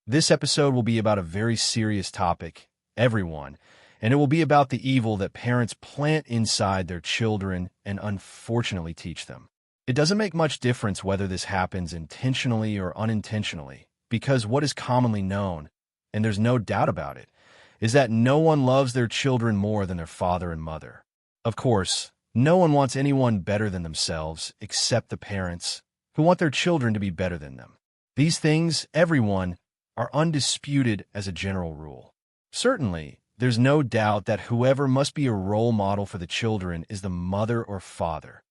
This episode will be about a very serious topic, everyone, and it will be about the evil that parents plant inside their children and unfortunately teach them. It doesn't make much difference whether this happens intentionally or unintentionally, because what is commonly known, and there's no doubt about it, is that no one loves their children more than their father and mother. Of course, no one wants anyone better than themselves except the parents, who want their children to be better than them. These things, everyone, are undisputed as a general rule. Certainly, there's no doubt that whoever must be a role model for the children is the mother or father.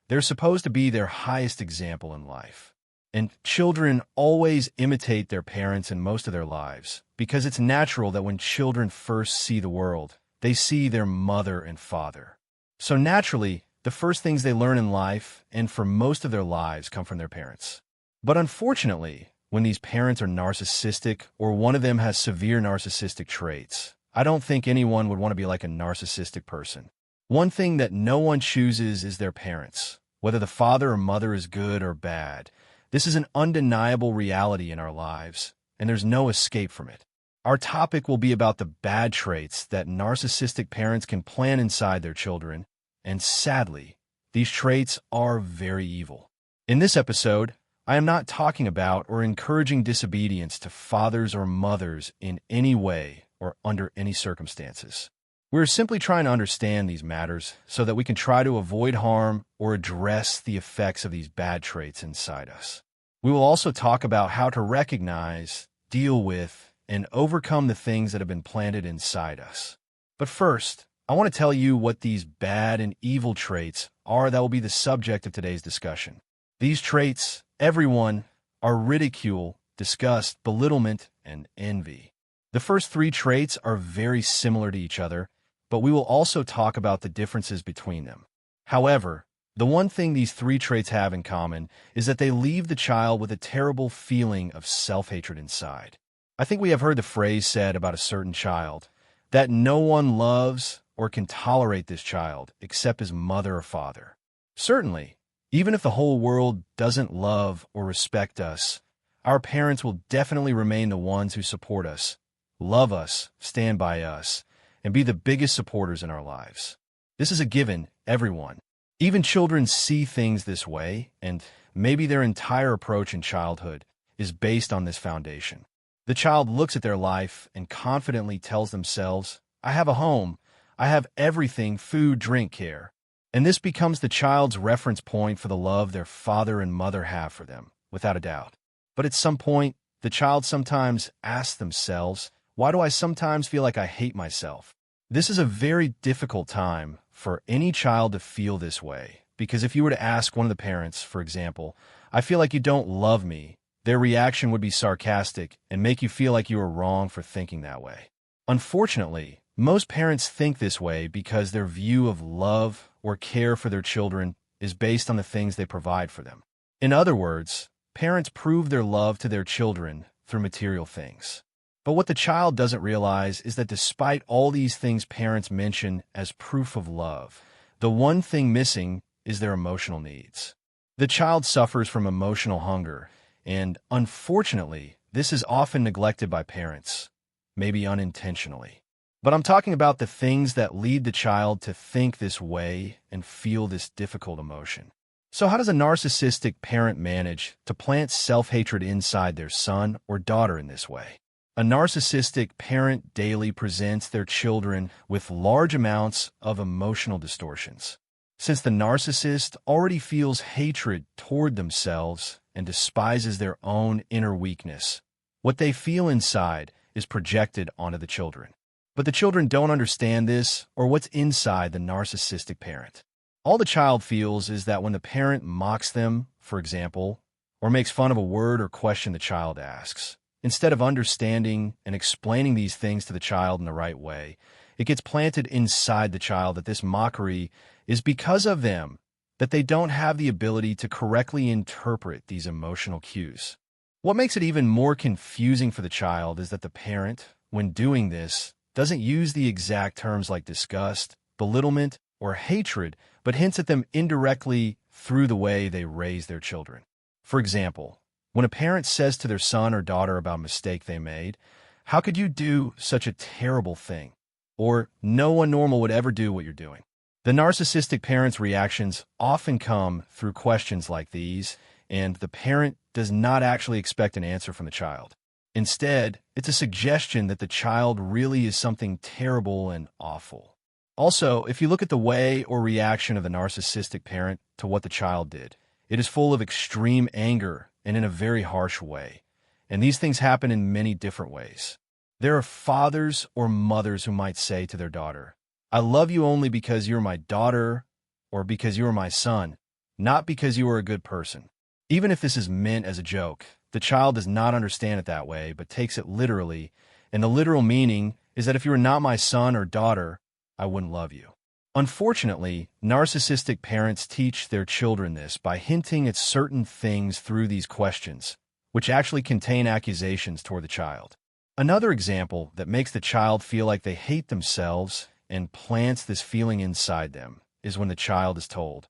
They're supposed to be their highest example in life. And children always imitate their parents in most of their lives, because it's natural that when children first see the world, they see their mother and father. So naturally, the first things they learn in life, and for most of their lives, come from their parents. But unfortunately, when these parents are narcissistic or one of them has severe narcissistic traits, I don't think anyone would want to be like a narcissistic person. One thing that no one chooses is their parents, whether the father or mother is good or bad. This is an undeniable reality in our lives, and there's no escape from it. Our topic will be about the bad traits that narcissistic parents can plant inside their children, and sadly, these traits are very evil. In this episode, I am not talking about or encouraging disobedience to fathers or mothers in any way or under any circumstances. We're simply trying to understand these matters so that we can try to avoid harm or address the effects of these bad traits inside us. We will also talk about how to recognize, deal with, and overcome the things that have been planted inside us. But first, I want to tell you what these bad and evil traits are that will be the subject of today's discussion. These traits, everyone, are ridicule, disgust, belittlement, and envy. The first three traits are very similar to each other, but we will also talk about the differences between them. However, the one thing these three traits have in common is that they leave the child with a terrible feeling of self-hatred inside. I think we have heard the phrase said about a certain child, that no one loves or can tolerate this child except his mother or father. Certainly, even if the whole world doesn't love or respect us, our parents will definitely remain the ones who support us, love us, stand by us, and be the biggest supporters in our lives. This is a given, everyone. Even children see things this way, and maybe their entire approach in childhood is based on this foundation. The child looks at their life and confidently tells themselves, I have a home, I have everything, food, drink, care. And this becomes the child's reference point for the love their father and mother have for them, without a doubt. But at some point, the child sometimes asks themselves, why do I sometimes feel like I hate myself? This is a very difficult time for any child to feel this way, because if you were to ask one of the parents, for example, I feel like you don't love me, their reaction would be sarcastic and make you feel like you are wrong for thinking that way. Unfortunately, most parents think this way because their view of love or care for their children is based on the things they provide for them. In other words, parents prove their love to their children through material things. But what the child doesn't realize is that despite all these things parents mention as proof of love, the one thing missing is their emotional needs. The child suffers from emotional hunger, and unfortunately, this is often neglected by parents, maybe unintentionally. But I'm talking about the things that lead the child to think this way and feel this difficult emotion. So how does a narcissistic parent manage to plant self-hatred inside their son or daughter in this way? A narcissistic parent daily presents their children with large amounts of emotional distortions. Since the narcissist already feels hatred toward themselves and despises their own inner weakness, what they feel inside is projected onto the children. But the children don't understand this or what's inside the narcissistic parent. All the child feels is that when the parent mocks them, for example, or makes fun of a word or question the child asks, instead of understanding and explaining these things to the child in the right way, it gets planted inside the child that this mockery is because of them, that they don't have the ability to correctly interpret these emotional cues. What makes it even more confusing for the child is that the parent, when doing this, doesn't use the exact terms like disgust, belittlement, or hatred, but hints at them indirectly through the way they raise their children. For example, When a parent says to their son or daughter about a mistake they made, "How could you do such a terrible thing?" Or, "No one normal would ever do what you're doing." The narcissistic parent's reactions often come through questions like these, and the parent does not actually expect an answer from the child. Instead, it's a suggestion that the child really is something terrible and awful. Also, if you look at the way or reaction of the narcissistic parent to what the child did, it is full of extreme anger and in a very harsh way. And these things happen in many different ways. There are fathers or mothers who might say to their daughter, "I love you only because you're my daughter or because you are my son, not because you are a good person." Even if this is meant as a joke, the child does not understand it that way, but takes it literally, and the literal meaning is that if you were not my son or daughter, I wouldn't love you. Unfortunately, narcissistic parents teach their children this by hinting at certain things through these questions, which actually contain accusations toward the child. Another example that makes the child feel like they hate themselves and plants this feeling inside them is when the child is told,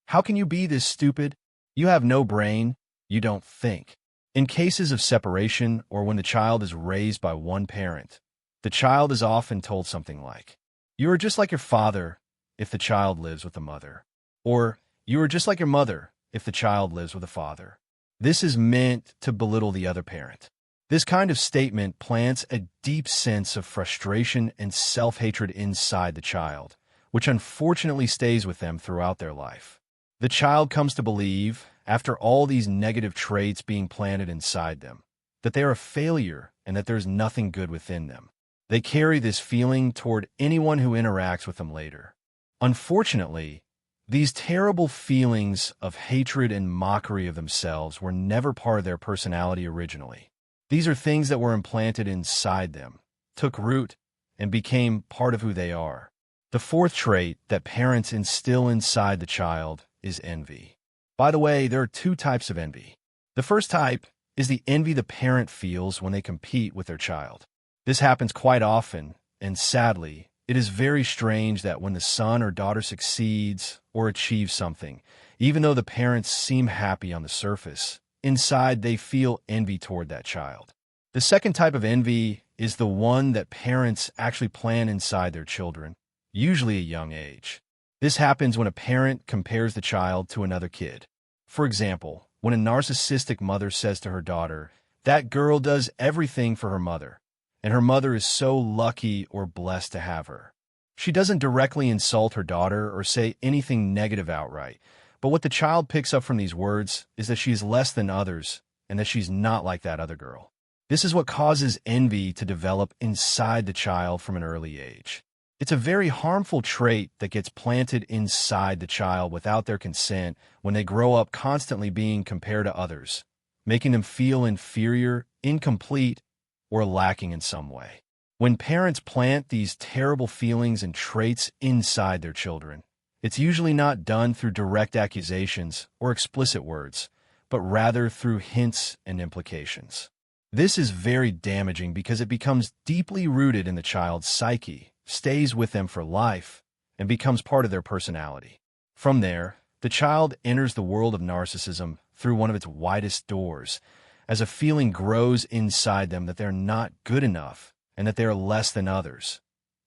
"How can you be this stupid? You have no brain. You don't think." In cases of separation or when the child is raised by one parent, the child is often told something like, "You are just like your father," if the child lives with a mother, or "You are just like your mother," if the child lives with a father. This is meant to belittle the other parent. This kind of statement plants a deep sense of frustration and self-hatred inside the child, which unfortunately stays with them throughout their life. The child comes to believe, after all these negative traits being planted inside them, that they are a failure and that there's nothing good within them. They carry this feeling toward anyone who interacts with them later. Unfortunately, these terrible feelings of hatred and mockery of themselves were never part of their personality originally. These are things that were implanted inside them, took root, and became part of who they are. The fourth trait that parents instill inside the child is envy. By the way, there are two types of envy. The first type is the envy the parent feels when they compete with their child. This happens quite often, and sadly, it is very strange that when the son or daughter succeeds or achieves something, even though the parents seem happy on the surface, inside they feel envy toward that child. The second type of envy is the one that parents actually plant inside their children, usually at a young age. This happens when a parent compares the child to another kid. For example, when a narcissistic mother says to her daughter, "That girl does everything for her mother, and her mother is so lucky or blessed to have her." She doesn't directly insult her daughter or say anything negative outright, but what the child picks up from these words is that she is less than others and that she's not like that other girl. This is what causes envy to develop inside the child from an early age. It's a very harmful trait that gets planted inside the child without their consent when they grow up constantly being compared to others, making them feel inferior, incomplete, or lacking in some way. When parents plant these terrible feelings and traits inside their children, it's usually not done through direct accusations or explicit words, but rather through hints and implications. This is very damaging because it becomes deeply rooted in the child's psyche, stays with them for life, and becomes part of their personality. From there, the child enters the world of narcissism through one of its widest doors, as a feeling grows inside them that they're not good enough and that they are less than others,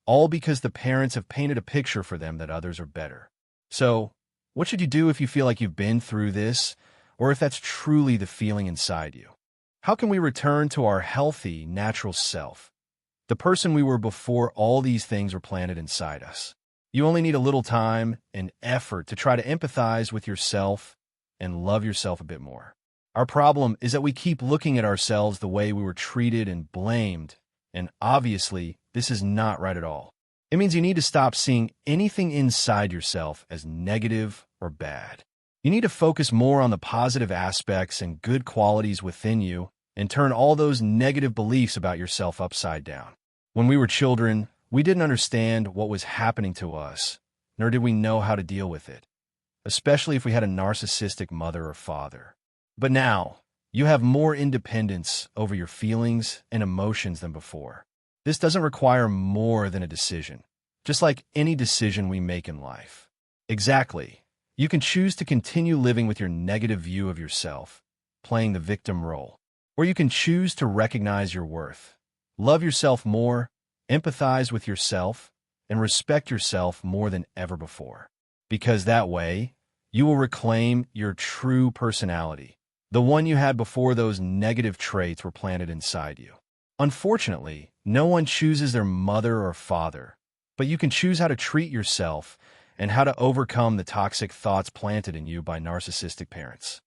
all because the parents have painted a picture for them that others are better. So, what should you do if you feel like you've been through this, or if that's truly the feeling inside you? How can we return to our healthy, natural self? The person we were before all these things were planted inside us. You only need a little time and effort to try to empathize with yourself and love yourself a bit more. Our problem is that we keep looking at ourselves the way we were treated and blamed, and obviously, this is not right at all. It means you need to stop seeing anything inside yourself as negative or bad. You need to focus more on the positive aspects and good qualities within you and turn all those negative beliefs about yourself upside down. When we were children, we didn't understand what was happening to us, nor did we know how to deal with it, especially if we had a narcissistic mother or father. But now, you have more independence over your feelings and emotions than before. This doesn't require more than a decision, just like any decision we make in life. Exactly. You can choose to continue living with your negative view of yourself, playing the victim role. Or you can choose to recognize your worth, love yourself more, empathize with yourself, and respect yourself more than ever before. Because that way, you will reclaim your true personality, the one you had before those negative traits were planted inside you. Unfortunately, no one chooses their mother or father, but you can choose how to treat yourself and how to overcome the toxic thoughts planted in you by narcissistic parents.